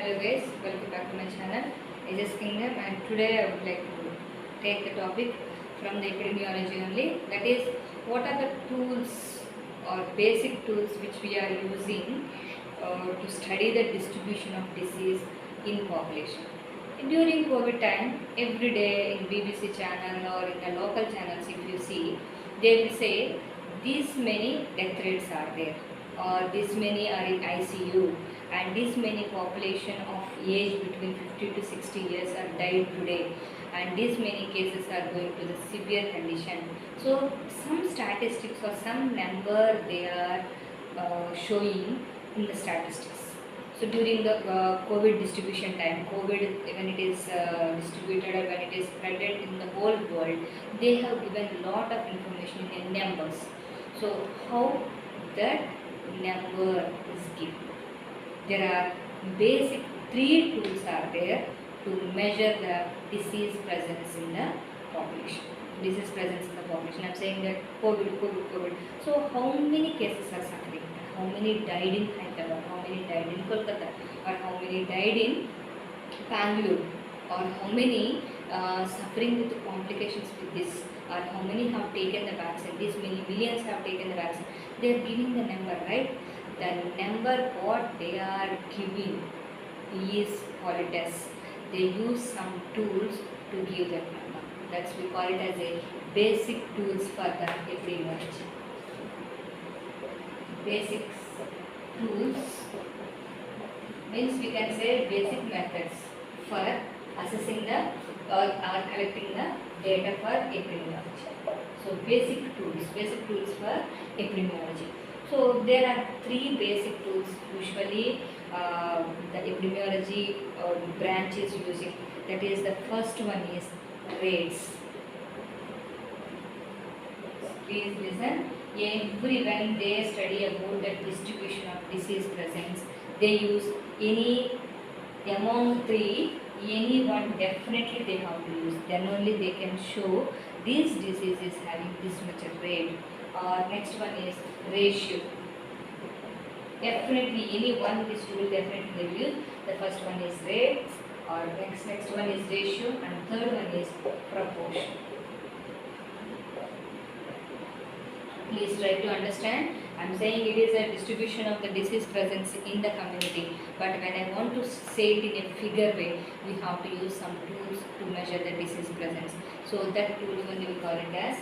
Hello guys, welcome back to my channel Aegis Kingdom, and today I would like to take the topic from the epidemiology only, that is what are the tools or basic tools which we are using to study the distribution of disease in population. During COVID time, every day in BBC channel or in the local channels, if you see, they will say these many death rates are there, or this many are in ICU, and this many population of age between 50 to 60 years are died today, and these many cases are going to the severe condition. So some statistics or some number they are showing in the statistics. So during the COVID distribution time, COVID when it is distributed or when it is spreaded in the whole world, they have given a lot of information in numbers. So how that number is given? There are basic three tools are there to measure the disease presence in the population. Disease presence in the population. I am saying that COVID. So how many cases are suffering? How many died in Hyderabad? How many died in Kolkata? Or how many died in Bangalore? Or how many suffering with complications with this? Or how many have taken the vaccine? These many millions have taken the vaccine. They are giving the number, right? The number what they are giving is called as, they use some tools to give that number. That's we call it as a basic tools for the epidemiology. Basic tools means we can say basic methods for assessing the or collecting the data for epidemiology. So basic tools for epidemiology. So there are three basic tools usually the epidemiology branch is using. That is, the first one is rates. Please listen. When they study about the distribution of disease presence, they use any among three, any one definitely they have to use. Then only they can show this disease is having this much of rate. Next one is ratio. Definitely any one this tool definitely they will use. The first one is rates, or next one is ratio, and third one is proportion. Please try to understand. I am saying it is a distribution of the disease presence in the community, but when I want to say it in a figure way, we have to use some tools to measure the disease presence. So that tools only we call it as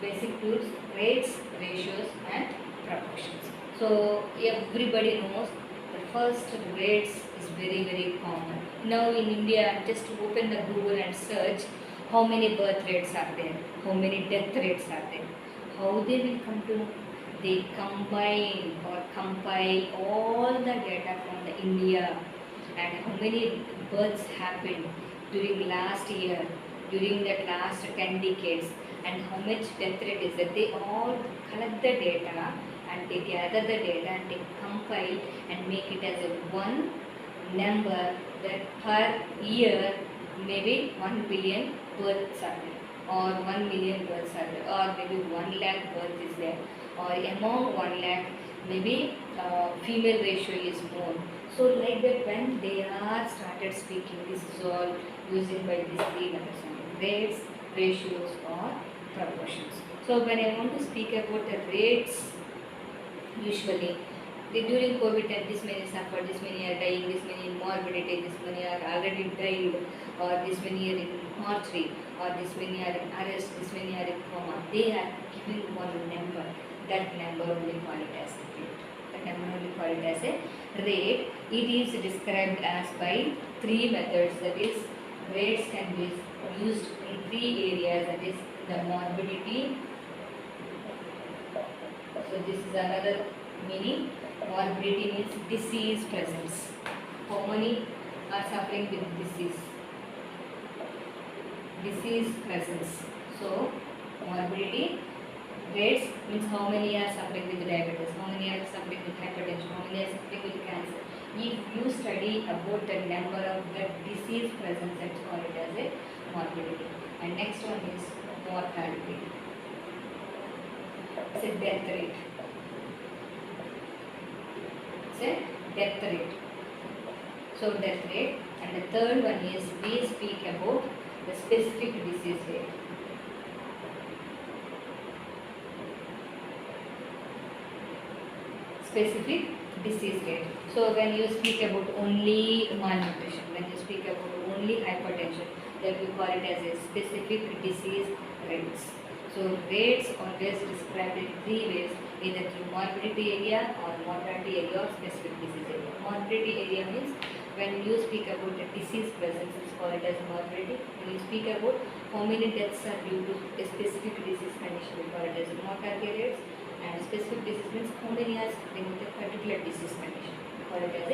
basic tools: rates, ratios, and proportions. So everybody knows the first rates is very common. Now in India, just open the Google and search how many birth rates are there, how many death rates are there. How they will come to know? They combine or compile all the data from the India, and how many births happened during last year, during that last 10 decades, and how much death rate is that. They all collect the data and they gather the data and they compile and make it as a one number that per year maybe 1 billion births are there, or 1 million births are there, or maybe 1 lakh birth is there, or among 1 lakh maybe female ratio is more. So like that, when they are started speaking, this is all using by these three methods: rates, ratios, or proportions. So when I want to speak about the rates, usually during COVID time, this many suffered, this many are dying, this many in morbidity, this many are already died, or this many are in mortuary, or this many are in arrest, this many are in coma. They are giving one number. That number only call it as a rate. That number only call it as a rate. It is described as by three methods. That is, rates can be used in three areas. That is the morbidity. So this is another meaning. Morbidity means disease presence. How many are suffering with disease? Disease presence. So morbidity. Rates means how many are suffering with diabetes, how many are suffering with hypertension, how many are suffering with cancer. If you study about the number of the disease presence, let's call it as a morbidity. And next one is mortality. It's a death rate. It's a death rate. So death rate. And the third one is we speak about the specific disease rate. Specific disease rate. So when you speak about only malnutrition, when you speak about only hypertension, then we call it as a specific disease rates. So rates always described in three ways, either through morbidity area or mortality area or specific disease area. Morbidity area means when you speak about the disease presence, it's called as morbidity. When you speak about how many deaths are due to a specific disease condition, we call it as mortality rates. And specific disease means how many are suffering with a particular disease condition, we call it as a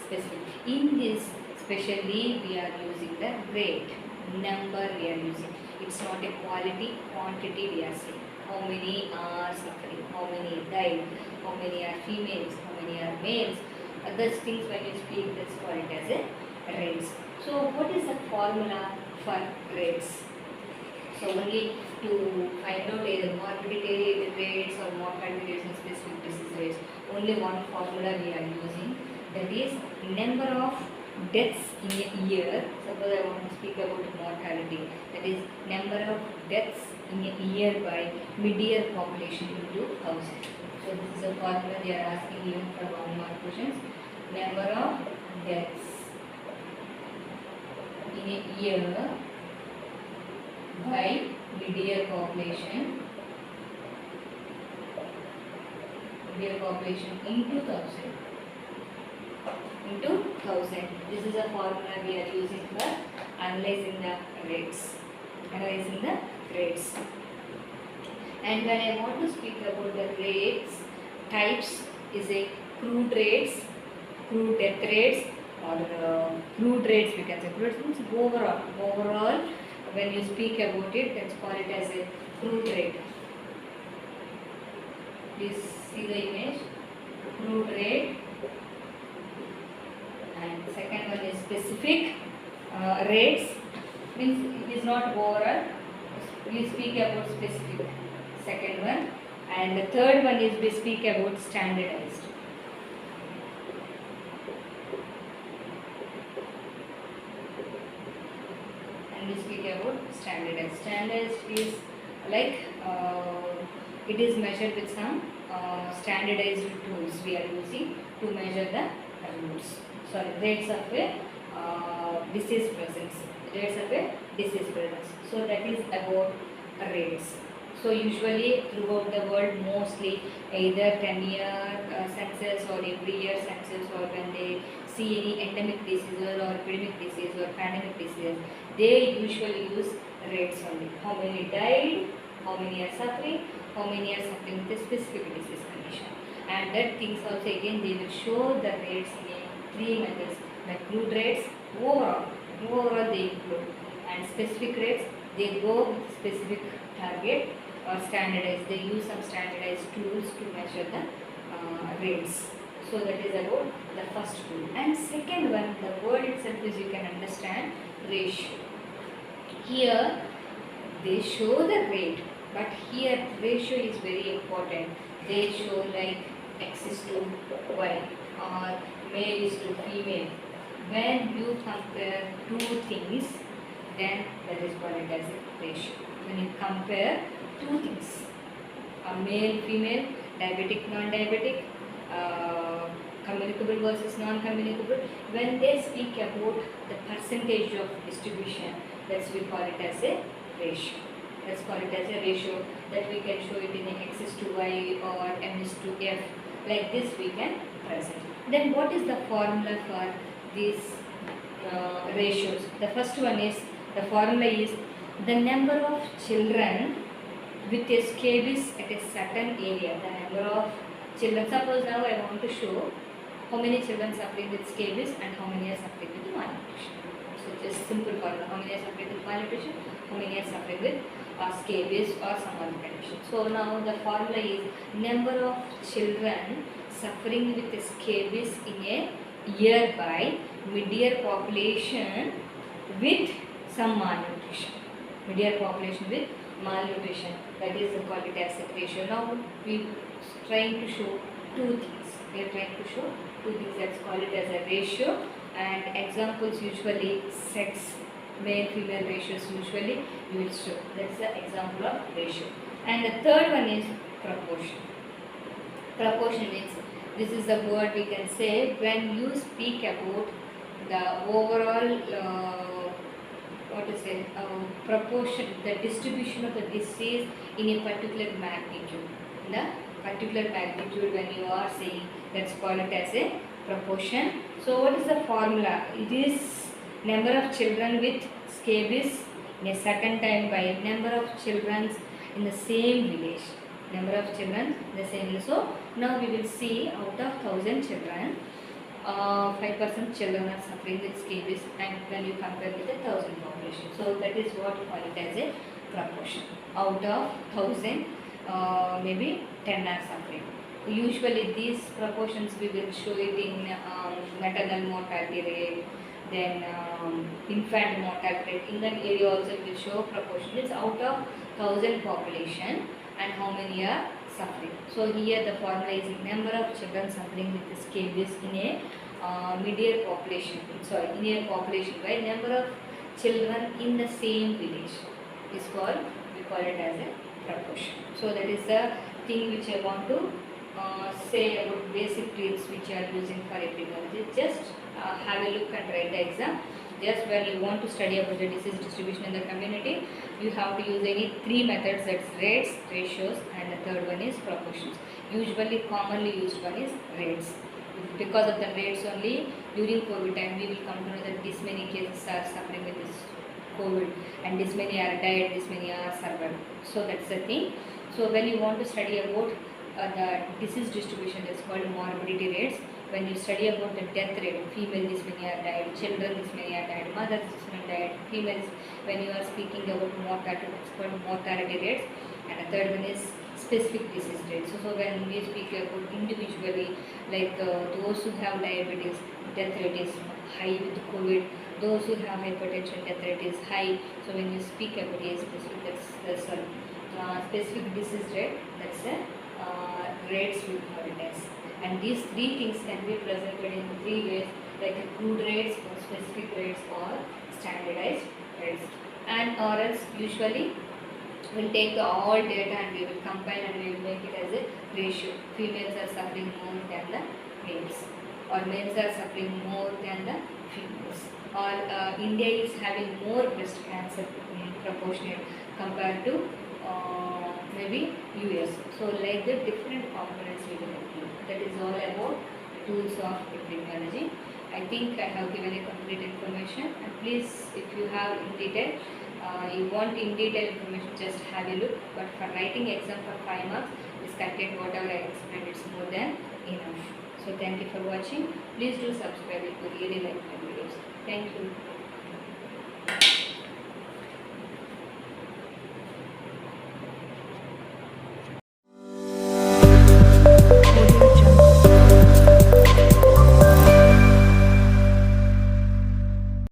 specific. In this, especially we are using the rate, number we are using. It's not a quality, quantity we are saying. How many are suffering, how many died, how many are females, how many are males. Other things when you speak, let's call it as a rates. So what is the formula for rates? So only to find out either morbidity rates or mortality rates and specific disease rates, only one formula we are using, that is number of deaths in a year. Suppose I want to speak about mortality, that is number of deaths in a year by mid-year population into 1000. So this is a formula they are asking even for 1 mark questions. Number of deaths in a year by mid-year population into 1000. This is a formula we are using for analyzing the rates. And when I want to speak about the rates, types is a crude rates, crude death rates, or crude rates we can say. Crude means overall. When you speak about it, let's call it as a crude rate. Please see the image. Crude rate. And second one is specific rates. Means it is not overall. We speak about specific. Second one. And the third one is we speak about standardized. We speak about standardized. Standardized is like it is measured with some standardized tools we are using to measure the rates of a disease presence. So that is about rates. So usually throughout the world, mostly either 10-year census or every year census, or when they see any endemic diseases or epidemic disease or pandemic disease, they usually use rates only. How many died, how many are suffering, how many are suffering with a specific disease condition. And that things also again they will show the rates in 3 methods, like crude rates, overall they include, and specific rates they go with specific target, or standardized, they use some standardized tools to measure the rates. So that is about the first tool. And second one, the word itself is, you can understand, ratio. Here they show the rate, but here ratio is very important. They show like X is to Y or male is to female. When you compare two things, then that is called as a ratio. When you compare two things, a male, female, diabetic, non-diabetic, communicable versus non-communicable, when they speak about the percentage of distribution, that's we call it as a ratio. Let's call it as a ratio, that we can show it in X is to Y or M is to F. Like this we can present. Then what is the formula for these ratios? The first one is, the formula is the number of children with a scabies at a certain area. The number of children. Suppose now I want to show how many children suffering with scabies and how many are suffering with malnutrition. So just simple formula. How many are suffering with malnutrition? How many are suffering with scabies or some other condition. So now the formula is number of children suffering with scabies in a year by mid-year population with some malnutrition. Mid-year population with malnutrition. That is called it as a ratio. Now we trying to show two things. We are trying to show two things. Let's call it as a ratio, and examples usually sex, male female ratios usually you will show. That's the example of ratio. And the third one is proportion. Proportion means this is the word we can say when you speak about the overall what to say proportion, the distribution of the disease in a particular magnitude. The particular magnitude when you are saying, let's call it as a proportion. So what is the formula? It is number of children with scabies in a certain time by number of children in the same village. Number of children in the same village. So now we will see out of 1000 children, 5% children are suffering with scabies, and when you compare with the 1000 population. So that is what we call it as a proportion. Out of 1000, maybe 10 are suffering. Usually these proportions we will show it in maternal mortality rate, then infant mortality rate. In that area also we will show proportion. It's out of 1000 population and how many are suffering. So here the formula is number of children suffering with the scabies in a mid-year population. Sorry, in a population by number of children in the same village is called, we call it as a proportion. So that is the thing which I want to say about basic traits which you are using for epidemiology. Just have a look and write the exam. Just when you want to study about the disease distribution in the community, you have to use any three methods, that's rates, ratios, and the third one is proportions. Usually commonly used one is rates. Because of the rates only, during COVID time we will come to know that this many cases are suffering with this COVID and this many are died, this many are survived. So that's the thing. So when you want to study about the disease distribution, that's called morbidity rates. When you study about the death rate, female this many are died, children this many are died, mothers this many died, females, when you are speaking about mortality, it's called mortality rates. And the third one is specific disease rates. So when we speak about individually, like those who have diabetes, death rate is high with COVID. Those who have hypertension, death rate is high. So when you speak about a specific, that's specific disease rate, that's the rates we call it as. And these three things can be presented in three ways, like crude rates or specific rates or standardized rates. And or else usually we'll take the all data and we will combine and we will make it as a ratio. Females are suffering more than the males, or males are suffering more than the females, or India is having more breast cancer proportionate compared to maybe US. So like the different components we will include. That is all about tools of epidemiology. I think I have given a complete information, and please, if you have in detail, you want in detail information, just have a look. But for writing exam for 5 marks, this content whatever I explained, it's more than enough. So thank you for watching. Please do subscribe if you really like my videos. Thank you.